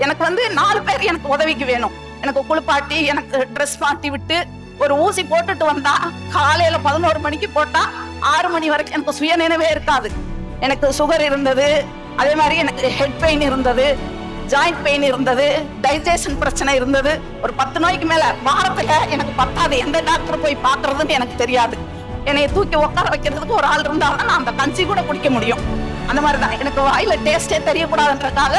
எனக்கு வந்து 4 பேர் எனக்கு உதவிக்கு வேணும். எனக்கு குளிப்பாட்டி எனக்கு ட்ரெஸ் மாட்டி விட்டு ஒரு ஊசி போட்டுட்டு வந்தா காலையில 11 மணிக்கு போட்டா 6 மணி வரைக்கும் எனக்கு சுய நினைவே இருக்காது. எனக்கு சுகர் இருந்தது, அதே மாதிரி எனக்கு ஹெட் பெயின் இருந்தது, ஜாயிண்ட் பெயின் இருந்தது, டைஜஷன் பிரச்சனை இருந்தது. ஒரு 10 நோய்க்கு மேல வாரத்துல எனக்கு பத்தாது. எந்த டாக்டர் போய் பாக்குறதுன்னு எனக்கு தெரியாது. என்னைய தூக்கி உட்கார வைக்கிறதுக்கு ஒரு ஆள் இருந்தாலும் நான் அந்த கஞ்சி கூட குடிக்க முடியும். அந்த மாதிரிதான் எனக்கு வாயில டேஸ்டே தெரியக்கூடாதுன்றதுக்காக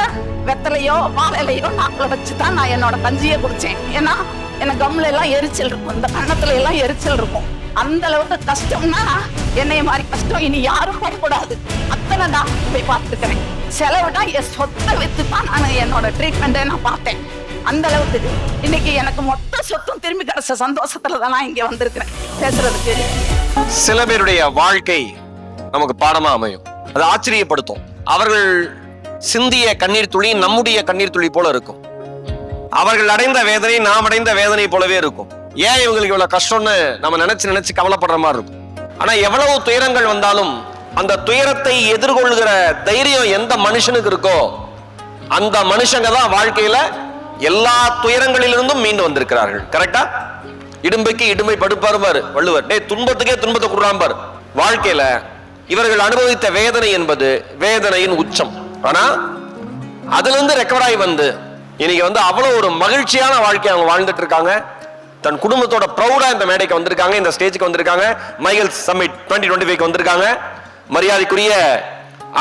வெத்தலையோ வாழையிலையோ நாக்குல வச்சுதான் நான் என்னோட கஞ்சியை குடிச்சேன். ஏன்னா எனக்கு கம்ல எல்லாம் எரிச்சல் இருக்கும், இந்த கண்ணத்துல எல்லாம் எரிச்சல் இருக்கும். அந்த அளவுக்கு கஷ்டம்னா என்னைய மாதிரி கஷ்டம் இனி யாரும் படக்கூடாது. அத்தனை டாக்டர் போய் பார்த்துக்கிறேன். செலவுனா என் சொத்தை வித்து தான் நான் என்னோட ட்ரீட்மெண்ட்டை நான் பார்த்தேன். அந்த அளவுக்கு இன்னைக்கு எனக்கு மொத்த சொத்தும் திரும்பி கிடைச்ச சந்தோஷத்துலதான் நான் இங்க வந்திருக்கிறேன் பேசுறதுக்கு. சில பேருடைய வாழ்க்கை நமக்கு பாடமா அமையும், அது ஆச்சரியப்படுத்தும். அவர்கள் சிந்திய கண்ணீர் துளி நம்முடைய கண்ணீர் துளி போல இருக்கும். அவர்கள் அடைந்த வேதனை நாம் அடைந்த வேதனை போலவே இருக்கும். ஏன் இவங்களுக்கு இவ்வளவு கஷ்டம்னு நம்ம நினைச்சு கவலைப்படுற மாதிரி இருக்கும். ஆனா எவ்வளவு துயரங்கள் வந்தாலும் அந்த துயரத்தை எதிர்கொள்கிற தைரியம் எந்த மனுஷனுக்கு இருக்கோ அந்த மனுஷங்க தான் வாழ்க்கையில எல்லா துயரங்களிலிருந்தும் மீண்டு வந்திருக்கிறார்கள். கரெக்டா? இடும்பைக்கு இடும்பை படுப்பாரு வள்ளுவர். துன்பத்துக்கே துன்பத்தை கொடுறாம்பார். வாழ்க்கையில இவர்கள் அனுபவித்த வேதனை என்பது வேதனையின் உச்சம். ஆனா அதுல இருந்து ரெக்கவராய் வந்து இன்னைக்கு வந்து அவ்வளவு ஒரு மகிழ்ச்சியான வாழ்க்கையை அவங்க வாழ்ந்துட்டு இருக்காங்க. தன் குடும்பத்தோட ப்ரௌடா இந்த மேடைக்கு வந்திருக்காங்க, இந்த ஸ்டேஜுக்கு வந்திருக்காங்க. மைல் சம்மிட் 2025 வந்திருக்காங்க. மரியாதைக்குரிய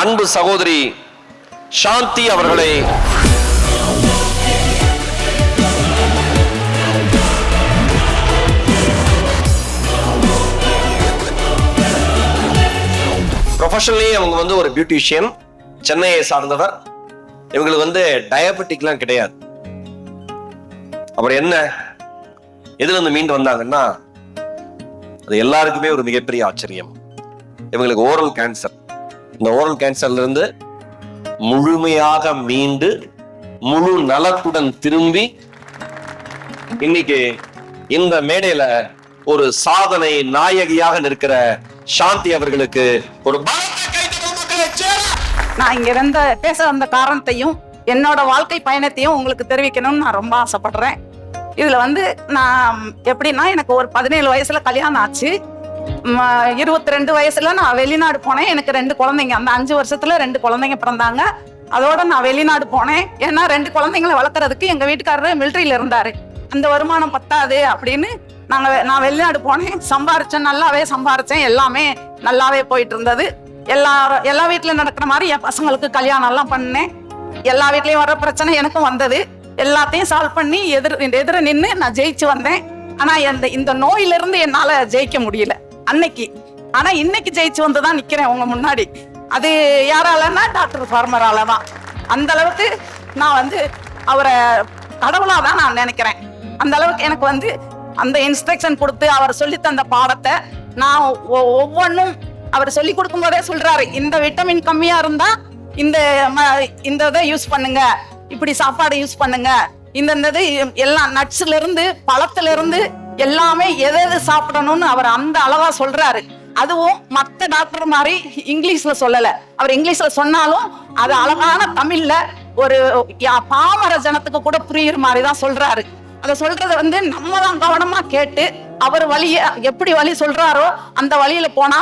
அன்பு சகோதரி சாந்தி அவர்களை ப்ரொஃபஷனலி அவங்க வந்து ஒரு பியூட்டிஷியன், சென்னையை சார்ந்தவர். இவங்களுக்கு வந்து டயபெட்டிக்லாம் கிடையாது. அப்புறம் என்ன, எதுல இருந்து மீண்டு வந்தாங்கன்னா அது எல்லாருக்குமே ஒரு மிகப்பெரிய ஆச்சரியம். இவங்களுக்கு ஓரல் கேன்சர். இந்த ஓரல் கேன்சர்ல இருந்து முழுமையாக மீண்டு முழு நலத்துடன் திரும்பி இன்னைக்கு இந்த மேடையில ஒரு சாதனை நாயகியாக நிற்கிற சாந்தி அவர்களுக்கு ஒரு நான் இங்க இருந்த பேச வந்த காரணத்தையும் என்னோட வாழ்க்கை பயணத்தையும் உங்களுக்கு தெரிவிக்கணும்னு நான் ரொம்ப ஆசைப்படுறேன். இதுல வந்து நான் எப்படின்னா, எனக்கு ஒரு 17 வயசுல கல்யாணம் ஆச்சு. 22 வயசுல நான் வெளிநாடு போனேன். எனக்கு 2 குழந்தைங்க. அந்த 5 வருஷத்துல 2 குழந்தைங்க பிறந்தாங்க. அதோட நான் வெளிநாடு போனேன். ஏன்னா 2 குழந்தைங்களை வளர்க்கறதுக்கு எங்க வீட்டுக்காரரு மிலிட்டரியில இருந்தாரு. அந்த வருமானம் பத்தாது அப்படின்னு நான் வெளிநாடு போனேன். சம்பாரிச்சேன், நல்லாவே சம்பாரிச்சேன். எல்லாமே நல்லாவே போயிட்டு இருந்தது. எல்லா வீட்லயும் நடக்கிற மாதிரி என் பசங்களுக்கு கல்யாணம் எல்லாம் பண்ணேன். எல்லா வீட்லயும் வர பிரச்சனை எனக்கும் வந்தது. எல்லாத்தையும் சால்வ் பண்ணி எதிர நின்று நான் ஜெயிச்சு வந்தேன். ஆனா இந்த நோயில இருந்து என்னால ஜெயிக்க முடியல அன்னைக்கு. ஆனா இன்னைக்கு ஜெயிச்சு வந்துதான் நிக்கிறேன் உங்க முன்னாடி. அது யாராலன்னா டாக்டர் ஃபார்மரால தான். அந்த அளவுக்கு நான் வந்து அவரை கடவுளாதான் நான் நினைக்கிறேன். அந்த அளவுக்கு எனக்கு வந்து அந்த இன்ஸ்ட்ரக்ஷன் கொடுத்து அவர் சொல்லி தந்த பாடத்தை நான் ஒவ்வொன்றும் அவர் சொல்லி கொடுக்கும் போதே சொல்றாரு, இந்த விட்டமின் கம்மியா இருந்தா இந்த இதை யூஸ் பண்ணுங்க, இப்படி சாப்பாடு யூஸ் பண்ணுங்க, இந்த எல்லாம் நட்ஸ்ல இருந்து பழத்துல இருந்து எல்லாமே எது சாப்பிடணும்னு அவர் அந்த அளவா சொல்றாரு. அதுவும் மத்த டாக்டர் மாதிரி இங்கிலீஷ்ல சொல்லல. அவர் இங்கிலீஷ்ல சொன்னாலும் அது அழகான தமிழ்ல ஒரு பாமர ஜனத்துக்கு கூட புரியுற மாதிரிதான் சொல்றாரு. அதை சொல்றத வந்து நம்ம தான் கவனமா கேட்டு அவர் வழிய எப்படி வழி சொல்றாரோ அந்த வழியில போனா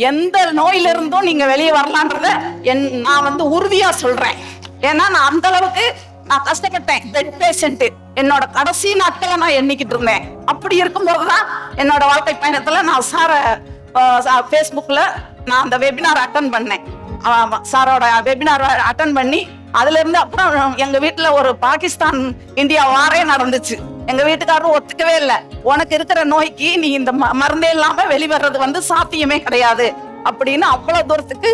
எந்த நோயில இருந்தும் நீங்க வெளியே வரலான்றத நான் வந்து உறுதியா சொல்றேன். ஏன்னா நான் அந்த அளவுக்கு நான் கஷ்டப்பட்டேன். பெட் பேஷண்ட் என்னோட கடைசி நாட்களை நான் எண்ணிக்கிட்டு இருந்தேன். அப்படி இருக்கும்போதுதான் என்னோட வாழ்க்கை பயணத்துல நான் ஃபேஸ்புக்ல நான் அந்த வெபினார் அட்டன் பண்ணேன். சாரோட வெபினார் அட்டன் பண்ணி அதுல இருந்து அப்புறம் எங்க வீட்டுல ஒரு பாகிஸ்தான் இந்தியா வாரே நடந்துச்சு. எங்க வீட்டுக்காரரும் ஒத்துக்கவே இல்லை. உனக்கு இருக்கிற நோய்க்கு நீ இந்த மருந்தே இல்லாம வெளிவர்றது வந்து சாத்தியமே கிடையாது அப்படின்னு அவ்வளவு தூரத்துக்கு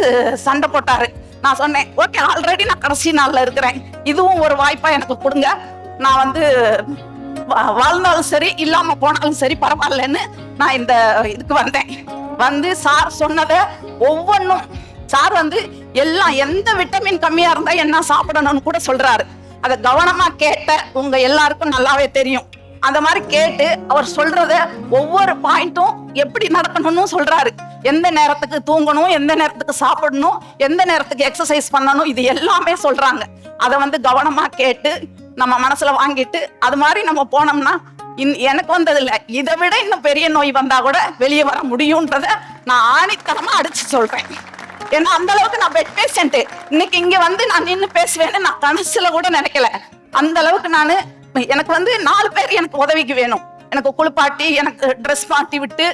சண்டை போட்டாரு. நான் சொன்னேன், ஓகே, ஆல்ரெடி நான் கடைசி நாள்ல இருக்கிறேன், இதுவும் ஒரு வாய்ப்பா எனக்கு கொடுங்க. நான் வந்து வாழ்ந்தாலும் சரி இல்லாம போனாலும் சரி பரவாயில்லன்னு நான் இந்த இதுக்கு வந்தேன். வந்து சார் சொன்னதை ஒவ்வொன்றும் சார் வந்து எல்லாம் எந்த விட்டமின் கம்மியா இருந்தா என்ன சாப்பிடணும்னு கூட சொல்றாரு. அதை கவனமா கேட்ட உங்க எல்லாருக்கும் நல்லாவே தெரியும். அந்த மாதிரி கேட்டு அவர் சொல்றத ஒவ்வொரு பாயிண்ட்டும் எப்படி நடக்கணும்னு சொல்றாரு. எந்த நேரத்துக்கு தூங்கணும், எந்த நேரத்துக்கு சாப்பிடணும், எந்த நேரத்துக்கு எக்ஸசைஸ் பண்ணணும், இது எல்லாமே சொல்றாங்க. அதை வந்து கவனமா கேட்டு நம்ம மனசுல வாங்கிட்டு அது மாதிரி நம்ம போனோம்னா எனக்கு வந்தது இல்ல, இதை விட இன்னும் பெரிய நோய் வந்தா கூட வெளியே வர முடியும்ன்றத நான் ஆணித்தரமா அடிச்சு சொல்றேன். ஏன்னா அந்த அளவுக்கு நான் பெட் பேஷண்ட். இன்னைக்கு இங்க வந்து நான் நின்று பேசுவேன்னு நான் கனசுல கூட நினைக்கல. அந்த அளவுக்கு நானு எனக்கு வந்து 4 பேர் எனக்கு உதவிக்கு வேணும். எனக்கு குளிப்பாட்டி, எனக்கு ட்ரெஸ் மாட்டி விட்டு,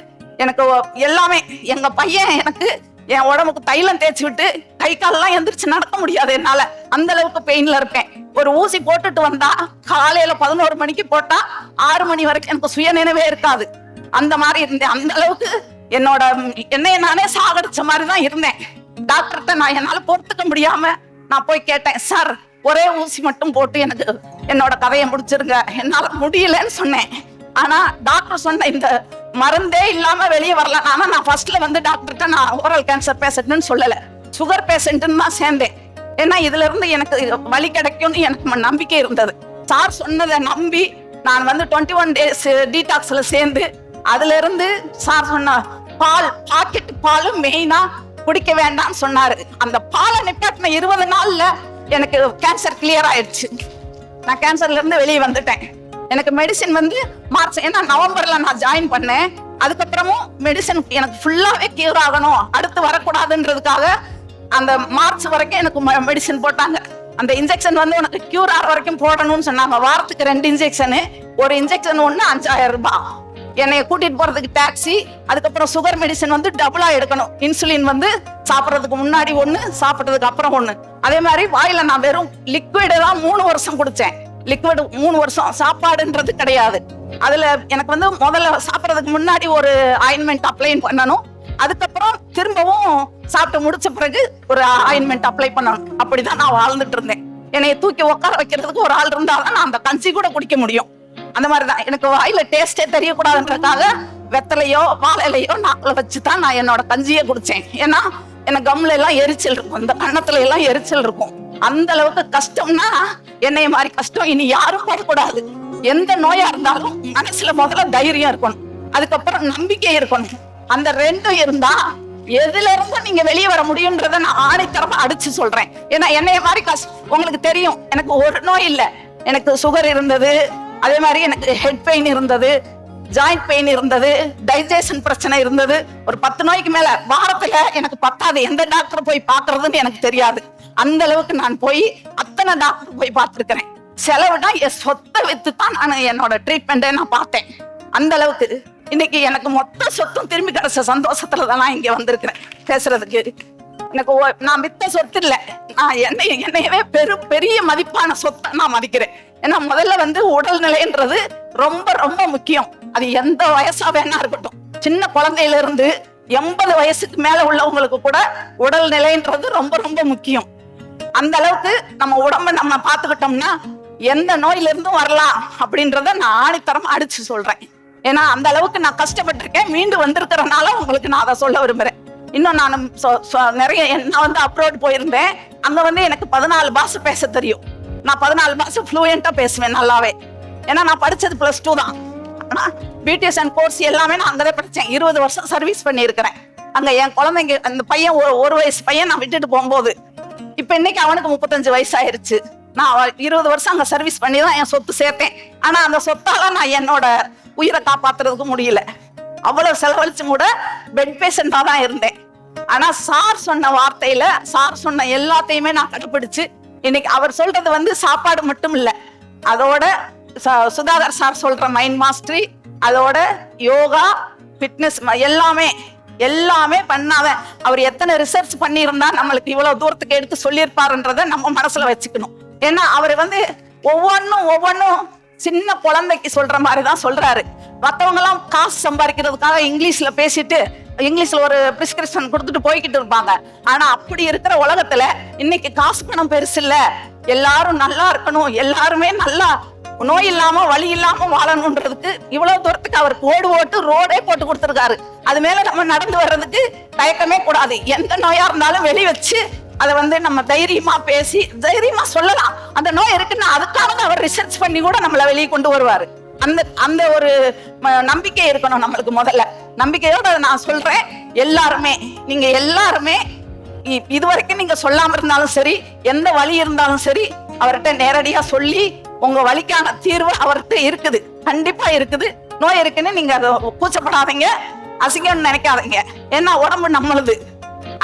எனக்கு எல்லாமே. எங்க பையன் எனக்கு என் உடம்புக்கு தைலம் தேய்ச்சி விட்டு, கை காலெல்லாம் எந்திரிச்சு நடக்க முடியாது என்னால, அந்த அளவுக்கு பெயின்ல இருப்பேன். ஒரு ஊசி போட்டுட்டு வந்தா காலையில 11 மணிக்கு போட்டா 6 மணி வரைக்கும் எனக்கு சுய நினைவே இருக்காது. அந்த மாதிரி இருந்தேன். அந்த அளவுக்கு என்னைய நானே சாகடிச்ச மாதிரி தான் இருந்தேன். டாக்டர்கிட்ட நான் என்னால பொறுத்துக்க முடியாம நான் போய் கேட்டேன், சார் ஒரே ஊசி மட்டும் போட்டு எனக்கு என்னோட கதையை முடிச்சிருங்க, என்னால முடியலன்னு சொன்னேன். ஆனா டாக்டர் சொன்ன இந்த மருந்தே இல்லாம வெளியே வரலாம். ஆனா நான் ஃபர்ஸ்ட்ல வந்து டாக்டர்கிட்ட நான் ஓரல் கேன்சர் பேஷண்ட்னு சொல்லல, சுகர் பேஷண்ட்னு தான் சேர்ந்தேன். ஏன்னா இதுல இருந்து எனக்கு வலி கிடைக்கும்னு எனக்கு நம்பிக்கை இருந்தது. சார் சொன்னதை நம்பி நான் வந்து 21 days டீடாக்ஸ்ல சேர்ந்து, அதுல இருந்து சார் சொன்ன பாக்கெட் பால் மெயினா குடிக்க வேண்டாம்னு சொன்னாரு. அந்த பாலை நிப்பாட்டின 20 நாள்ல எனக்கு கேன்சர் கிளியர் ஆயிடுச்சு. நான் கேன்சர்ல இருந்து வெளியே வந்துட்டேன். எனக்கு மெடிசின் வந்து மார்ச், ஏன்னா நவம்பர்ல நான் ஜாயின் பண்ணேன். அதுக்கப்புறமும் மெடிசன் எனக்கு ஃபுல்லாவே கியூர் ஆகணும், அடுத்து வரக்கூடாதுன்றதுக்காக அந்த மார்ச் வரைக்கும் எனக்கு மெடிசன் போட்டாங்க. அந்த இன்ஜெக்ஷன் வந்து உனக்கு கியூர் ஆகிற வரைக்கும் போடணும்னு சொன்னாங்க. வாரத்துக்கு 2 இன்ஜெக்ஷனு, ஒரு இன்ஜெக்ஷன் ஒண்ணு 5000 ரூபாய். என்னைய கூட்டிட்டு போறதுக்கு டாக்ஸி, அதுக்கப்புறம் சுகர் மெடிசன் வந்து டபுளா எடுக்கணும். இன்சுலின் வந்து சாப்பிட்றதுக்கு முன்னாடி ஒண்ணு, சாப்பிட்றதுக்கு அப்புறம் ஒண்ணு. அதே மாதிரி வாயில நான் வெறும் லிக்விடு தான் 3 வருஷம் குடிச்சேன். லிக்விட் 3 வருஷம், சாப்பாடுன்றது கிடையாது. அதுல எனக்கு வந்து முதல்ல சாப்பிட்றதுக்கு முன்னாடி ஒரு ஆயின்மெண்ட் அப்ளை பண்ணணும், அதுக்கப்புறம் திரும்பவும் சாப்பிட்டு முடிச்ச பிறகு ஒரு ஆயின்மெண்ட் அப்ளை பண்ணணும். அப்படிதான் நான் வாழ்ந்துட்டு இருந்தேன். என்னைய தூக்கி உட்கார வைக்கிறதுக்கு ஒரு ஆள் இருந்தாதான் நான் அந்த கஞ்சி கூட குடிக்க முடியும். அந்த மாதிரிதான் எனக்கு வாயில டேஸ்டே தெரியக்கூடாதுன்றதுக்காக வெத்தலையோ வாழையிலையோ நாக்கில வச்சுதான் நான் என்னோட கஞ்சியே குடிச்சேன். ஏன்னா எனக்கு கம்ல எல்லாம் எரிச்சல் இருக்கும், இந்த கண்ணத்துல எல்லாம் எரிச்சல் இருக்கும். அந்த அளவுக்கு கஷ்டம்னா என்னைய மாதிரி கஷ்டம் இனி யாரும் படக்கூடாது. எந்த நோயா இருந்தாலும் மனசுல முதல்ல தைரியம் இருக்கணும், அதுக்கப்புறம் நம்பிக்கை இருக்கணும். அந்த 2 இருந்தா எதுல இருந்து நீங்க வெளியே வர முடியும்ன்றத நான் ஆணித்தரமா அடிச்சு சொல்றேன். ஏன்னா என்னைய மாதிரி உங்களுக்கு தெரியும், எனக்கு ஒரு நோய் இல்ல. எனக்கு சுகர் இருந்தது, அதே மாதிரி எனக்கு ஹெட் பெயின் இருந்தது, ஜாயிண்ட் பெயின் இருந்தது, டைஜஷன் பிரச்சனை இருந்தது. ஒரு 10 நோய்க்கு மேல வாரத்துல எனக்கு பத்தாது எந்த டாக்டர் போய் பாக்குறதுன்னு எனக்கு தெரியாது. அந்த அளவுக்கு நான் போய் அத்தனை டாக்டர் போய் பார்த்திருக்கிறேன். செலவுனா என் சொத்தை வித்து தான் நான் என்னோட ட்ரீட்மெண்ட்டை நான் பார்த்தேன். அந்த அளவுக்கு இன்னைக்கு எனக்கு மொத்த சொத்தும் திரும்பி கிடைச்ச சந்தோஷத்துலதான் நான் இங்க வந்திருக்கிறேன் பேசுறதுக்கு. எனக்கு நான் வித்த சொத்து இல்ல, நான் என்னையவே பெரிய மதிப்பான சொத்தை நான் மதிக்கிறேன். ஏன்னா முதல்ல வந்து உடல்நிலைன்றது ரொம்ப ரொம்ப முக்கியம். அது எந்த வயசா வேணா இருக்கட்டும், சின்ன குழந்தையில இருந்து 80 வயசுக்கு மேல உள்ளவங்களுக்கு கூட உடல்நிலைன்றது ரொம்ப ரொம்ப முக்கியம். அந்த அளவுக்கு நம்ம உடம்ப நம்ம பாத்துக்கிட்டோம்னா எந்த நோயில இருந்தும் வரலாம் அப்படின்றத நான் ஆணித்தரம் அடிச்சு சொல்றேன். ஏன்னா அந்த அளவுக்கு நான் கஷ்டப்பட்டிருக்கேன், மீண்டு வந்திருக்கிறனால உங்களுக்கு நான் அதை சொல்ல விரும்புறேன். இன்னும் நான் நிறைய நான் வந்து அப்ரோட் போயிருந்தேன். அங்க வந்து எனக்கு 14 பாஷை பேச தெரியும். நான் 14 பாஷை ஃப்ளூயண்டா பேசுவேன் நல்லாவே. ஏன்னா நான் படிச்சது +2 தான். ஆனா பியூட்டிஷியன் கோர்ஸ் எல்லாமே நான் அங்கதான் படிச்சேன். 20 வருஷம் சர்வீஸ் பண்ணியிருக்கிறேன். அங்க என் குழந்தைங்க, அந்த பையன் ஒரு வயசு பையன் நான் விட்டுட்டு போகும்போது, இப்ப இன்னைக்கு அவனுக்கு 35 வயசு ஆயிருச்சு. நான் 20 வருஷம் அங்க சர்வீஸ் பண்ணி தான் என் சொத்து சேர்த்தேன். ஆனா அந்த சொத்தால நான் என்னோட உயிரை காப்பாத்துறதுக்கு முடியல. அவ்வளவு செலவழிச்சு கூட பெட் பேஷண்டா தான் இருந்தேன். ஆனா சார் சொன்ன வார்த்தையில, சார் சொன்ன எல்லாத்தையுமே நான் கண்டுபிடிச்சு இன்னைக்கு அவர் சொல்றது வந்து சாப்பாடு மட்டும் இல்ல, அதோட சுதாகர் சார் சொல்ற மைண்ட் மாஸ்டரி, அதோட யோகா, ஃபிட்னஸ் எல்லாமே பண்ணாத அவர் எத்தனை ரிசர்ச் பண்ணியிருந்தா நம்மளுக்கு இவ்வளவு தூரத்துக்கு எடுத்து சொல்லியிருப்பாருன்றத நம்ம மனசுல வச்சுக்கணும். ஏன்னா அவர் வந்து ஒவ்வொன்னும் சின்ன குழந்தைக்கு சொல்ற மாதிரிதான் சொல்றாரு. மற்றவங்க எல்லாம் காசு சம்பாதிக்கிறதுக்காக இங்கிலீஷ்ல பேசிட்டு இங்கிலீஷ்ல ஒரு பிரிஸ்கிரிப்ஷன் கொடுத்துட்டு போய்கிட்டு இருப்பாங்க. ஆனா அப்படி இருக்கிற உலகத்துல இன்னைக்கு காசு பணம் பெருசு இல்ல, எல்லாரும் நல்லா இருக்கணும், எல்லாருமே நல்லா நோய் இல்லாம வலி இல்லாம வாழணும்ன்றதுக்கு இவ்வளவு தூரத்துக்கு அவர் ஓட்டு ரோடே போட்டு கொடுத்திருக்காரு. அது மேல நம்ம நடந்து வர்றதுக்கு தயக்கமே கூடாது. எந்த நோயா இருந்தாலும் வெளி வச்சு அதை வந்து நம்ம தைரியமா பேசி தைரியமா சொல்லலாம். அந்த நோய் இருக்குன்னா அதுக்காக அவர் ரிசர்ச் பண்ணி கூட நம்மள வெளியே கொண்டு வருவாரு. அந்த ஒரு நம்பிக்கை இருக்கணும் நம்மளுக்கு. முதல்ல நம்பிக்கையோட நான் சொல்றேன், எல்லாருமே நீங்க எல்லாருமே இதுவரைக்கும் நீங்க சொல்லாம இருந்தாலும் சரி, எந்த வழி இருந்தாலும் சரி, அவர்கிட்ட நேரடியா சொல்லி உங்க வலிக்கான தீர்வு அவர்கிட்ட இருக்குது, கண்டிப்பா இருக்குது. நோய் இருக்குன்னு நீங்க அதை கூச்சப்படாதீங்க, அசிங்கம்னு நினைக்காதீங்க. ஏன்னா உடம்பு நம்மளுது,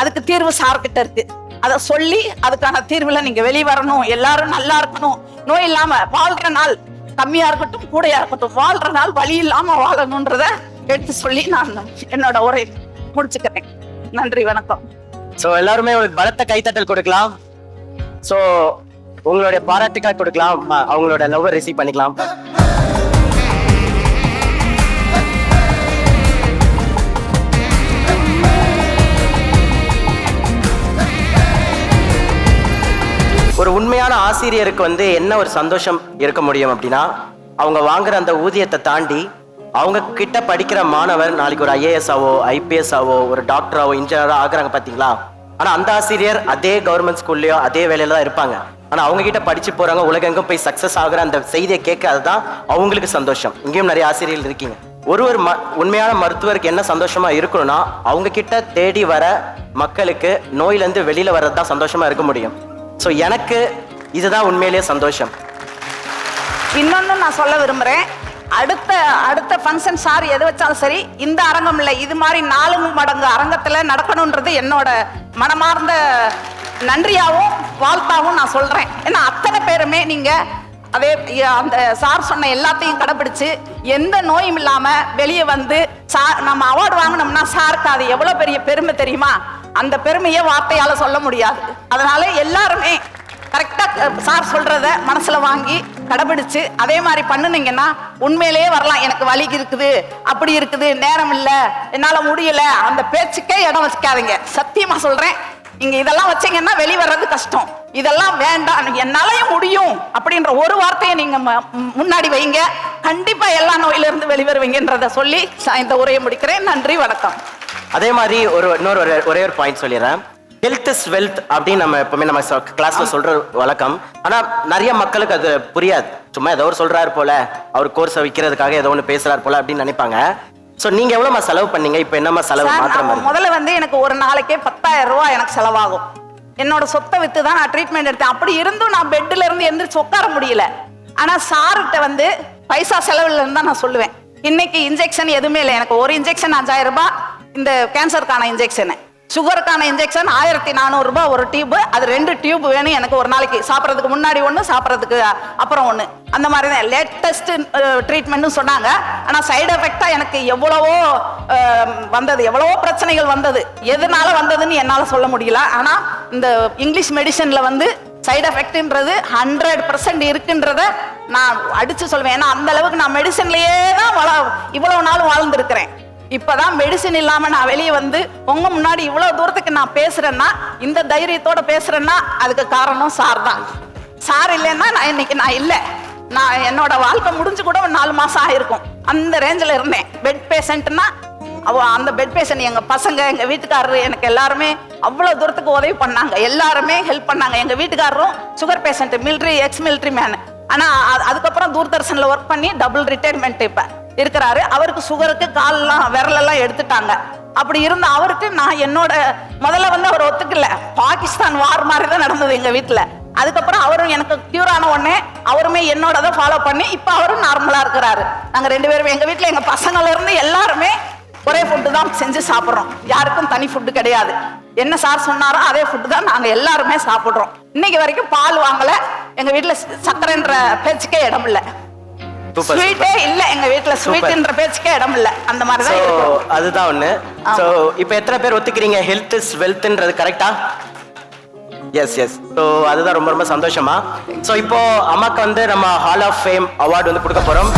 அதுக்கு தீர்வு சார்கிட்ட இருக்கு. அதை சொல்லி அதுக்கான தீர்வுல நீங்க வெளிவரணும். எல்லாரும் நல்லா இருக்கணும், நோய் இல்லாம வாழ்ற நாள் கம்மியா இருக்கட்டும் கூடையா இருக்கட்டும், வாழ்ற நாள் வலி இல்லாம வாழணும்ன்றத எடுத்து சொல்லி நான் என்னோட உரை முடிச்சுக்கிறேன். நன்றி, வணக்கம். சோ எல்லாருமே ஒரு பலத்த கைத்தட்டல் கொடுக்கலாம். சோ உங்களுடைய பாராட்டுக்கள் கொடுக்கலாம், அவங்களோட லவ் ரிசீவ் பண்ணிக்கலாம். ஒரு உண்மையான ஆசிரியருக்கு வந்து என்ன ஒரு சந்தோஷம் இருக்க முடியும் அப்படின்னா, அவங்க வாங்குற அந்த ஊதியத்தை தாண்டி அவங்க கிட்ட படிக்கிற மாணவர் நாளைக்கு ஒரு IAS ஆவோ IPS ஆவோ ஒரு டாக்டராவோ இன்ஜினியரோ ஆகுறாங்க பாத்தீங்களா. ஆனா அந்த ஆசிரியர் அதே கவர்மெண்ட் ஸ்கூல்லயோ அதே வேலையில தான் இருப்பாங்க. ஆனா அவங்க கிட்ட படிச்சு போறாங்க, உலகெங்கும் போய் சக்சஸ் ஆகுற அந்த செய்தியை கேட்கறதுதான் அவங்களுக்கு சந்தோஷம். இங்கேயும் நிறைய ஆசிரியர்கள் இருக்கீங்க. ஒரு உண்மையான மருத்துவருக்கு என்ன சந்தோஷமா இருக்கணும்னா, அவங்க கிட்ட தேடி வர மக்களுக்கு நோயில இருந்து வெளியில வர்றதுதான் சந்தோஷமா இருக்க முடியும். சோ எனக்கு இதுதான் உண்மையிலேயே சந்தோஷம். இன்னொன்னு நான் சொல்ல விரும்புறேன், அடுத்த ஃபங்க்ஷன் சார் எது வச்சாலும் சரி, இந்த அரங்கம் இல்லை, இது மாதிரி 4 மடங்கு அரங்கத்துல நடக்கணும்ன்றது என்னோட மனமார்ந்த நன்றியாவும் வாழ்த்தாவும் நான் சொல்றேன். ஏன்னா அத்தனை பேருமே நீங்க அதே அந்த சார் சொன்ன எல்லாத்தையும் கடைபிடிச்சு எந்த நோயும் இல்லாம வெளியே வந்து நம்ம அவார்டு வாங்கினோம்னா சாருக்கு அது எவ்வளவு பெரிய பெருமை தெரியுமா? அந்த பெருமையை வார்த்தையால சொல்ல முடியாது. அதனால எல்லாருமே கரெக்டா சார் சொல்றத மனசுல வாங்கி கடைபிடிச்சு அதே மாதிரி பண்ணுனீங்கன்னா உண்மையிலேயே வரலாம். எனக்கு வலி இருக்குது, அப்படி இருக்குது, நேரம் இல்ல, என்னால முடியல, அந்த பேச்சுக்கே இடம் வச்சுக்காதீங்க. சத்தியமா சொல்றேன், நீங்க இதெல்லாம் வச்சீங்கன்னா வெளிவர்றது கஷ்டம். இதெல்லாம் வேண்டாம், என்னாலயும் முடியும் அப்படின்ற ஒரு வார்த்தையை நீங்க முன்னாடி வைங்க, கண்டிப்பா எல்லா நோயில இருந்து வெளிவருவீங்கன்றத சொல்லி இந்த உரையை முடிக்கிறேன். நன்றி, வணக்கம். அதே மாதிரி ஒரே ஒரு பாயிண்ட் சொல்லிடுறேன். ஹெல்த் இஸ் வெல்த் அப்படின்னு நம்ம எப்பவுமே நம்ம கிளாஸ்ல சொல்ற வழக்கம். ஆனா நிறைய மக்களுக்கு அது புரியாது. சும்மா ஏதோ ஒரு சொல்றாரு போல, அவர் கோர்ஸை விற்கிறதுக்காக ஏதோ ஒன்று பேசுறாரு போல அப்படின்னு நினைப்பாங்க. சோ நீங்க எவ்வளவு செலவு பண்ணீங்க? இப்ப என்னமா செலவு மாத்திரம்? முதல்ல வந்து எனக்கு ஒரு நாளைக்கே 10,000 ரூபாய் எனக்கு செலவாகும். என்னோட சொத்தை வித்து தான் நான் ட்ரீட்மெண்ட் எடுத்தேன். அப்படி இருந்தும் நான் பெட்ல இருந்து எந்திரிச்சு உட்கார முடியல. ஆனா சார்கிட்ட வந்து பைசா செலவுல இருந்தா நான் சொல்லுவேன். இன்னைக்கு இன்ஜெக்ஷன் எதுவுமே இல்லை, எனக்கு ஒரு இன்ஜெக்ஷன் 5000 ரூபாய், இந்த கேன்சருக்கான இன்ஜெக்ஷன், சுகருக்கான இன்ஜெக்ஷன் 1400 ரூபாய் ஒரு டியூப். அது 2 டியூப் வேணும் எனக்கு ஒரு நாளைக்கு, சாப்பிட்றதுக்கு முன்னாடி ஒன்று, சாப்பிட்றதுக்கு அப்புறம் ஒன்று. அந்த மாதிரி தான் லேட்டஸ்ட் ட்ரீட்மெண்ட்னு சொன்னாங்க. ஆனால் சைடு எஃபெக்டா எனக்கு எவ்வளவோ வந்தது, எவ்வளவோ பிரச்சனைகள் வந்தது. எதனால வந்ததுன்னு என்னால் சொல்ல முடியல. ஆனால் இந்த இங்கிலீஷ் மெடிசன்ல வந்து சைடு எஃபெக்ட்ன்றது 100% இருக்குன்றத நான் அடிச்சு சொல்வேன். ஏன்னா அந்த அளவுக்கு நான் மெடிசன்லயே தான் இவ்வளவு நாள் வாழ்ந்துருக்கிறேன். இப்பதான் மெடிசின் இல்லாம நான் வெளியே வந்து உங்க முன்னாடி இவ்வளவு தூரத்துக்கு நான் பேசுறேன்னா, இந்த தைரியத்தோட பேசுறேன்னா அதுக்கு காரணம் சார் தான். சார் இல்லைன்னா நான் இன்னைக்கு இல்லை. நான் என்னோட வாழ்க்கை முடிஞ்சு கூட ஒரு 4 மாசம் ஆயிருக்கும். அந்த ரேஞ்சில் இருந்தேன். பெட் பேஷண்ட்னா அந்த பெட் பேஷண்ட் எங்க பசங்க, எங்க வீட்டுக்காரரு, எனக்கு எல்லாருமே அவ்வளவு தூரத்துக்கு உதவி பண்ணாங்க. எல்லாருமே ஹெல்ப் பண்ணாங்க. எங்க வீட்டுக்காரரும் sugar patient, military, X military man. ஆனா அதுக்கப்புறம் தூர்தர்ஷன்ல ஒர்க் பண்ணி டபுள் ரிட்டையர்மெண்ட் இப்ப இருக்கிறாரு. அவருக்கு சுகருக்கு காலெல்லாம் விரலெல்லாம் எடுத்துட்டாங்க. அப்படி இருந்த அவருக்கு நான் என்னோட முதல்ல வந்து அவர் ஒத்துக்கல. பாகிஸ்தான் வார் மாதிரி தான் நடந்தது எங்க வீட்டுல. அதுக்கப்புறம் அவரும் எனக்கு கியூர் ஆன உடனே அவருமே என்னோட ஃபாலோ பண்ணி இப்ப அவரும் நார்மலா இருக்கிறாரு. நாங்க 2 பேரும் எங்க வீட்டுல எங்க பசங்கள்ல இருந்து எல்லாருமே ஒரே ஃபுட்டு தான் செஞ்சு சாப்பிட்றோம். யாருக்கும் தனி ஃபுட்டு கிடையாது. என்ன சார் சொன்னாரோ அதே ஃபுட்டு தான் நாங்க எல்லாருமே சாப்பிடுறோம். இன்னைக்கு வரைக்கும் பால் வாங்கல. எங்க வீட்டுல சக்கரைன்ற பேச்சுக்கே இடம் இல்ல, ஸ்வீட்டே இல்ல எங்க வீட்டுல, ஸ்வீட்ன்ற பேச்சுக்கே இடம் இல்ல. அந்த மாதிரி தான். அதுதான் ஒண்ணு. சோ இப்போ எத்தனை பேர் ஒத்துக்கிறீங்க ஹெல்த் இஸ் வெல்த்ன்றது கரெக்ட்டா? S S. ஸோ அதுதான் ரொம்ப ரொம்ப சந்தோஷமா. ஸோ இப்போ அம்மாக்கு வந்து நம்ம ஹால் ஆஃப் ஃபேம் அவார்டு வந்து கொடுக்க போறோம்.